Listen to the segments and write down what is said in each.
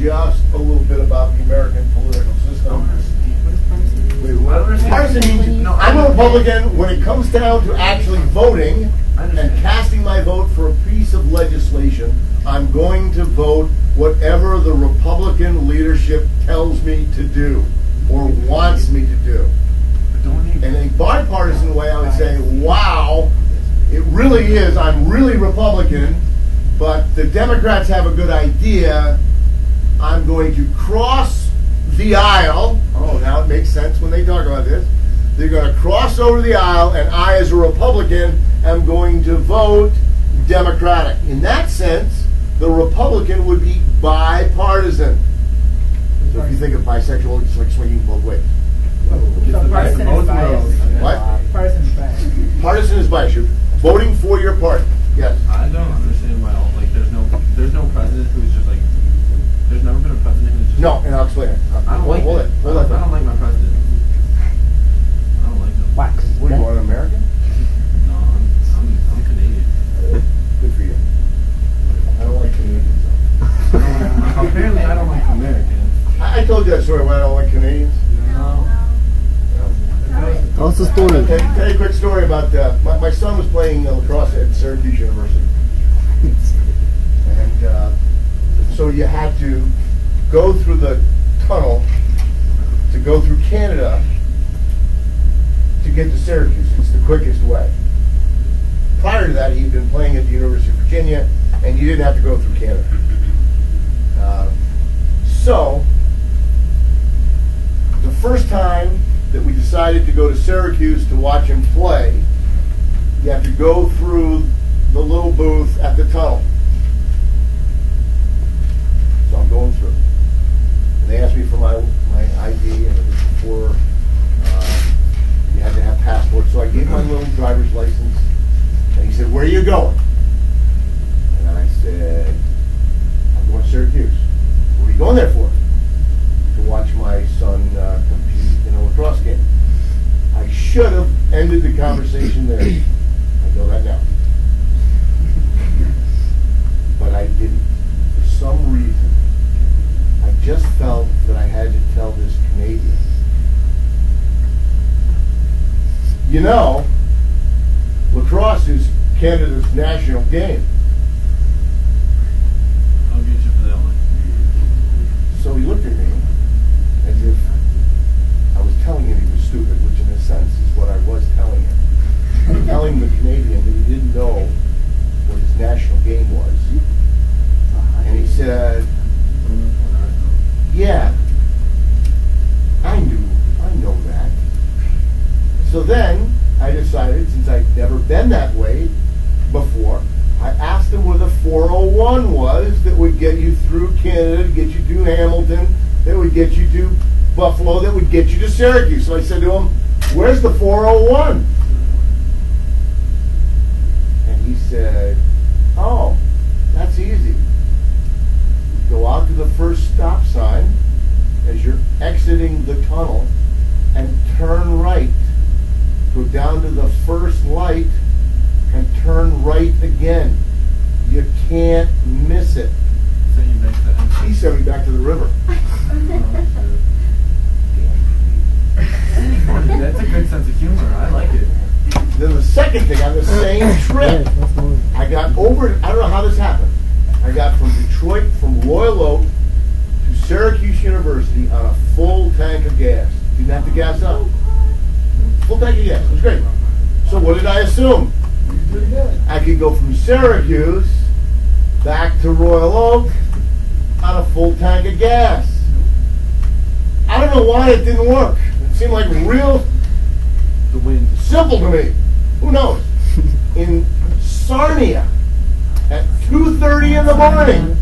just a little bit about the American political system. Wait, what? Partisan means I'm a Republican when it comes down to actually voting and casting my vote for a piece of legislation. I'm going to vote whatever the Republican leadership tells me to do or wants me to do. In a bipartisan way, I would say, wow, it really is. I'm really Republican, but the Democrats have a good idea. I'm going to cross the aisle. Oh, now it makes sense when they talk about this. They're going to cross over the aisle, and I, as a Republican, am going to vote Democratic. In that sense, the Republican would be bipartisan. So if you think of bisexual, it's like swinging both ways. So partisan is biased. What? Partisan is biased. Partisan is biased. You're voting for your party. Yes. I don't understand why there's no president who's just like there's never been a president who's just No, and I'll explain it. I don't like it. I don't like my president. I don't like him. Why? What do you want, an American? No, I'm Canadian. Good for you. I don't like Canadians. Apparently, I don't like Americans. I told you that story why I don't like Canadians. No. Tell us the story. Tell you a quick story about my son was playing lacrosse at Syracuse University. And so you had to go through the tunnel to go through Canada to get to Syracuse. It's the quickest way. Prior to that, he'd been playing at the University of Virginia, and you didn't have to go through Canada. So, the first time that we decided to go to Syracuse to watch him play, you have to go through the little booth at the tunnel. So I'm going through. And they asked me for my ID, and it was before you had to have passports. So I gave my little driver's license, and he said, "Where are you going?" And I said, "I'm going to Syracuse." "What are you going there for?" "To watch my son compete in a lacrosse game." I should have ended the conversation there. I know that now. But I didn't. For some reason, I just felt that I had to tell this Canadian. You know, lacrosse is Canada's national game. I'll get you for that one. So he looked at me as if I was telling him he was stupid, which in a sense is what I was telling him. I'm telling the Canadian that he didn't know what his national game was. And he said, "Yeah, I know that." So then I decided, since I'd never been that way before, I asked him where the 401 was that would get you through Canada, get you to Hamilton, that would get you to Buffalo, that would get you to Syracuse. So I said to him, "Where's the 401? And he said, "Oh, that's easy. Go out to the first stop sign as you're exiting the tunnel and turn right. Go down to the first light and turn right again. You can't miss it." Send you back to the house. He sent me back to the river. That's a good sense of humor. I like it. Then the second thing, on the same trip, I got over, I don't know how this happened. I got from Detroit, from Royal Oak to Syracuse University on a full tank of gas. Didn't have to gas up. Full tank of gas. It was great. So what did I assume? I could go from Syracuse back to Royal Oak on a full tank of gas. I don't know why it didn't work. It seemed like real The wind. simple to me. Who knows? In Sarnia at 2:30 in the morning.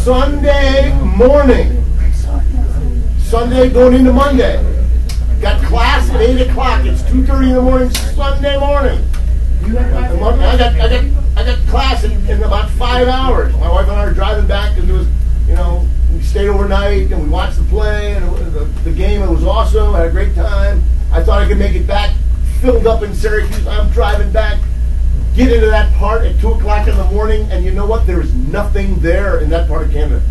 Sunday morning. Sunday going into Monday. Got class at 8 o'clock. It's 2:30 in the morning, Sunday morning. I got class in about 5 hours. My wife and I are driving back because it was, we stayed overnight and we watched the play and the game. It was awesome. I had a great time. I thought I could make it back, filled up in Syracuse. I'm driving back, get into that part at 2 o'clock in the morning, and you know what? There is nothing there in that part of Canada.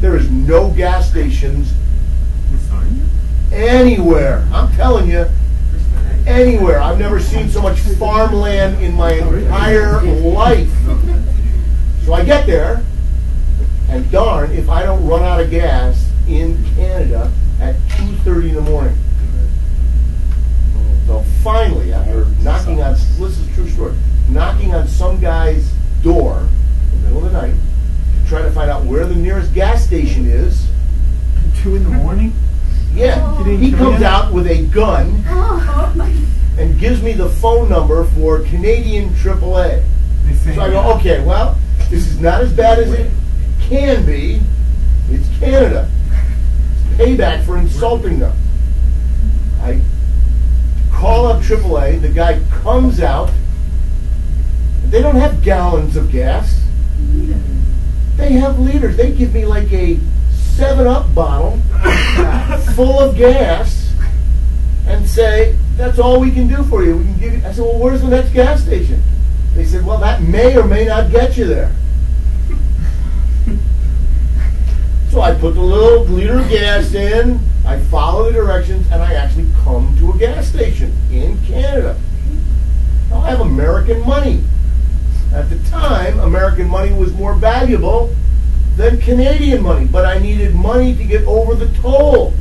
There is no gas stations anywhere. I'm telling you, anywhere. I've never seen so much farmland in my entire life. So I get there, and darn if I don't run out of gas in Canada at 2:30 in the morning. So finally, after knocking on, this is a true story, knocking on some guy's door in the middle of the night to try to find out where the nearest gas station is. 2 in the morning? Yeah, he comes out with a gun and gives me the phone number for Canadian AAA. So I go, okay, well, this is not as bad as it can be. It's Canada. It's payback for insulting them. I call up AAA. The guy comes out. They don't have gallons of gas. They have liters. They give me like a 7-Up bottle full of gas and say, that's all we can do for you. We can give you. I said, well, where's the next gas station? They said, well, that may or may not get you there. So I put the little liter of gas in, I follow the directions, and I actually come to a gas station in Canada. Now, I have American money. At the time, American money was more valuable than Canadian money, but I needed money to get over the toll.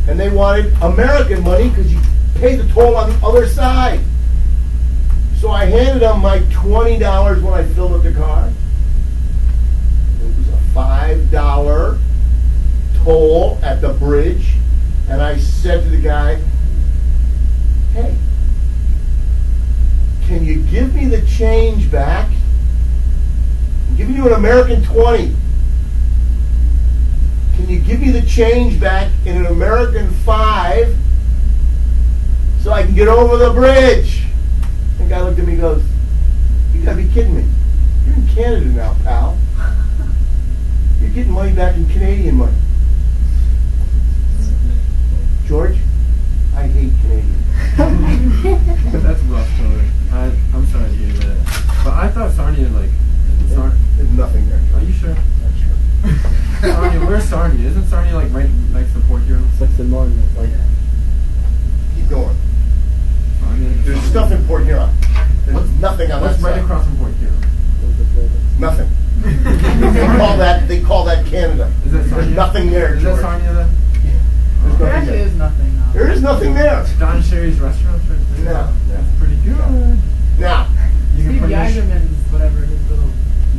And they wanted American money because you pay the toll on the other side. So I handed them my $20 when I filled up the car. It was a $5 toll at the bridge. And I said to the guy, hey, can you give me the change back? I'm giving you an American 20. Can you give me the change back in an American 5 so I can get over the bridge? The guy looked at me and goes, you gotta be kidding me. You're in Canada now, pal. You're getting money back in Canadian money. George, I hate Canadians. That's rough, Tony. I'm sorry to hear that. But I thought Sarnia, like, there's nothing there. Are you sure? That's true. Sarnia, where's Sarnia? Isn't Sarnia like right next to Port Huron? It's like the Martin. Like, keep going. Sarnia. There's stuff in Port Huron. There's nothing on that What's right side. across from Port Huron? Nothing. They call that Canada. Is that Sarnia? There's nothing there, Is George. that Sarnia then? There's There nothing actually there. is nothing. There is nothing there. Don Sherry's restaurant right there. No. That's pretty good. Now, You can Steve put your Yeigerman's, whatever, his little...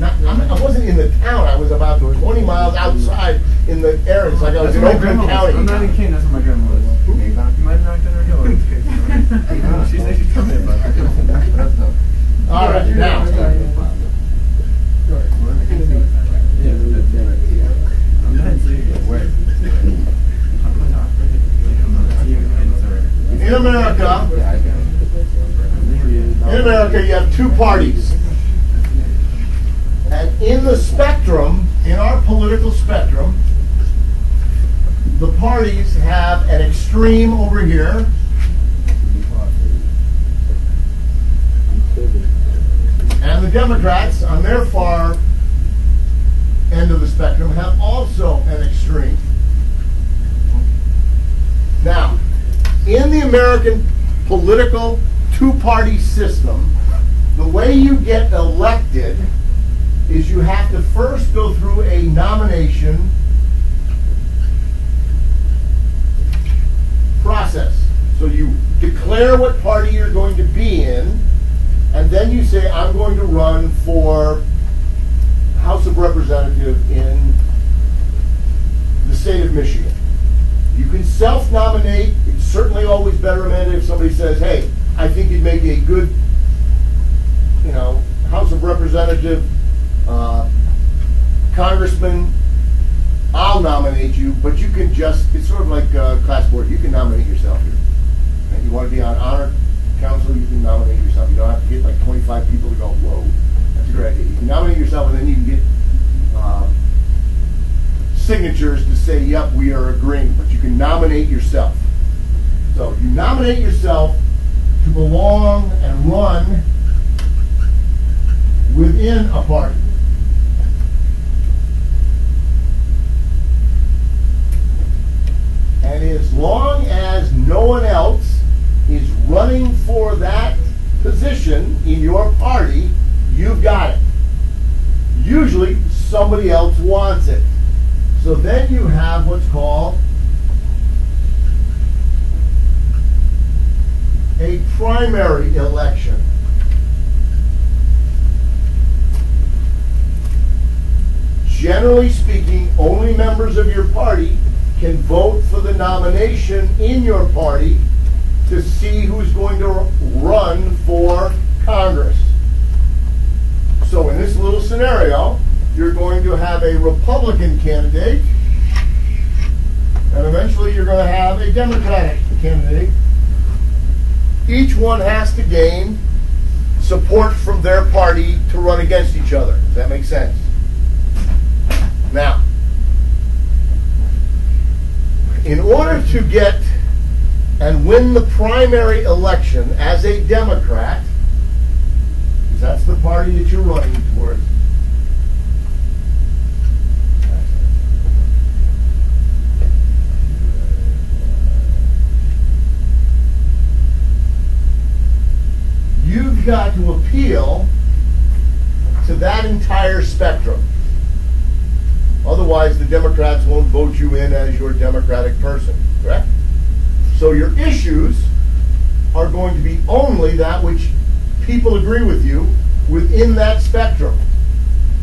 I wasn't in the town. I was about 20 miles outside in the area. It's like I was That's in where my Oakland grandma was. County. I'm not in Kane, that's where my grandma was. You might have knocked on her door. She said she's coming, but... All right, now. I'm not serious. Where? In America, you have two parties. And in the spectrum, in our political spectrum, the parties have an extreme over here. And the Democrats, on their far end of the spectrum, have also an extreme. Now, in the American political two-party system, the way you get elected is you have to first go through a nomination process. So you declare what party you're going to be in, and then you say, I'm going to run for House of Representatives in the state of Michigan. You can self-nominate. It's certainly always better, Amanda, if somebody says, hey, I think you'd make a good, House of Representative, Congressman, I'll nominate you, but you can just, it's sort of like class board, you can nominate yourself here. And you want to be on honor council, you can nominate yourself. You don't have to get like 25 people to go, whoa, that's a great idea. You can nominate yourself, and then you can get signatures to say, yep, we are agreeing, but you can nominate yourself. So you nominate yourself to belong and run within a party. And as long as no one else is running for that position in your party, you've got it. Usually somebody else wants it. So then you have what's called a primary election. Generally speaking, only members of your party can vote for the nomination in your party to see who's going to run for Congress. So in this little scenario, you're going to have a Republican candidate, and eventually you're going to have a Democratic candidate. Each one has to gain support from their party to run against each other. Does that make sense? Now, in order to get and win the primary election as a Democrat, because that's the party that you're running towards, you've got to appeal to that entire spectrum. Otherwise, the Democrats won't vote you in as your Democratic person, correct? So your issues are going to be only that which people agree with you within that spectrum.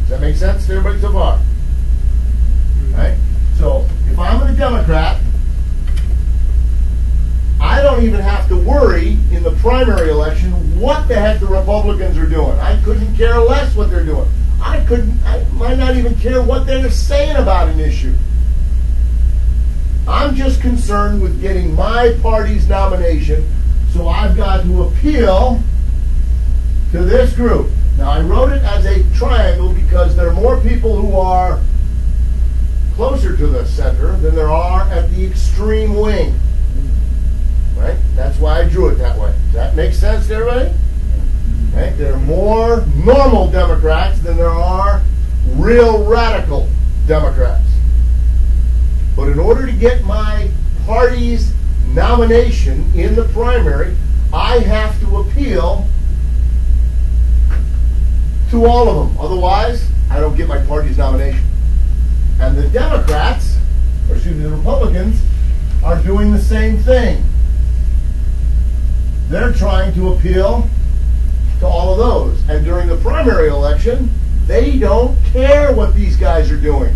Does that make sense to everybody so far? Right? So if I'm a Democrat, I don't even have to worry in the primary election what the heck the Republicans are doing. I couldn't care less what they're doing. I might not even care what they're saying about an issue. I'm just concerned with getting my party's nomination, so I've got to appeal to this group. Now, I wrote it as a triangle because there are more people who are closer to the center than there are at the extreme wing. Right? That's why I drew it that way. Does that make sense to everybody? Right? There are more normal Democrats than there are real radical Democrats. But in order to get my party's nomination in the primary, I have to appeal to all of them. Otherwise, I don't get my party's nomination. And the Democrats, or excuse me, the Republicans, are doing the same thing. They're trying to appeal to all of those. And during the primary election, they don't care what these guys are doing.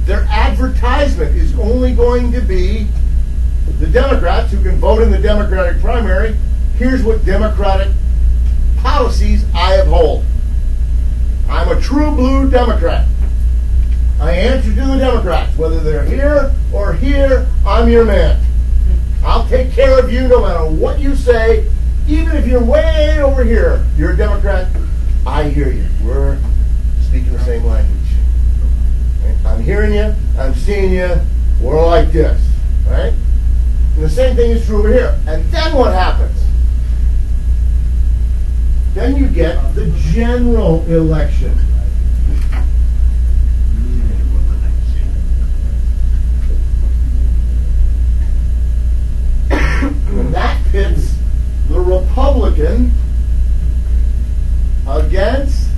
Their advertisement is only going to be the Democrats who can vote in the Democratic primary. Here's what Democratic policies I uphold. I'm a true blue Democrat. I answer to the Democrats. Whether they're here or here, I'm your man. I'll take care of you no matter what you say. Even if you're way over here, you're a Democrat, I hear you. We're speaking the same language. Right? I'm hearing you, I'm seeing you, we're like this. Right? And the same thing is true over here. And then what happens? Then you get the general election. And that pits the Republican against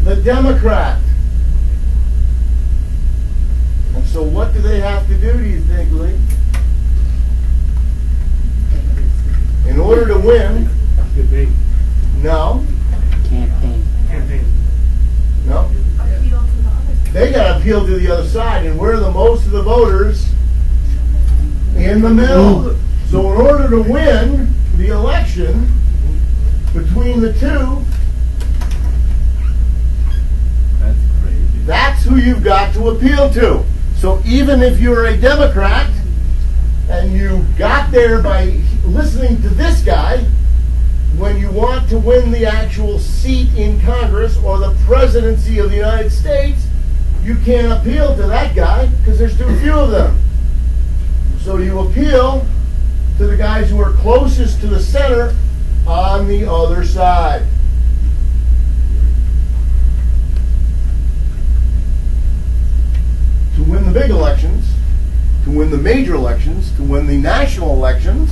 the Democrat. And so what do they have to do you think, Lee? In order to win, no. Campaign. No. They got to appeal to the other side, and we're the most of the voters in the middle. So in order to win the election between the two, That's crazy. that's who you've got to appeal to. So even if you're a Democrat and you got there by listening to this guy, when you want to win the actual seat in Congress or the presidency of the United States, you can't appeal to that guy because there's too few of them. So you appeal to the guys who are closest to the center on the other side. big elections, to win the major elections, to win the national elections,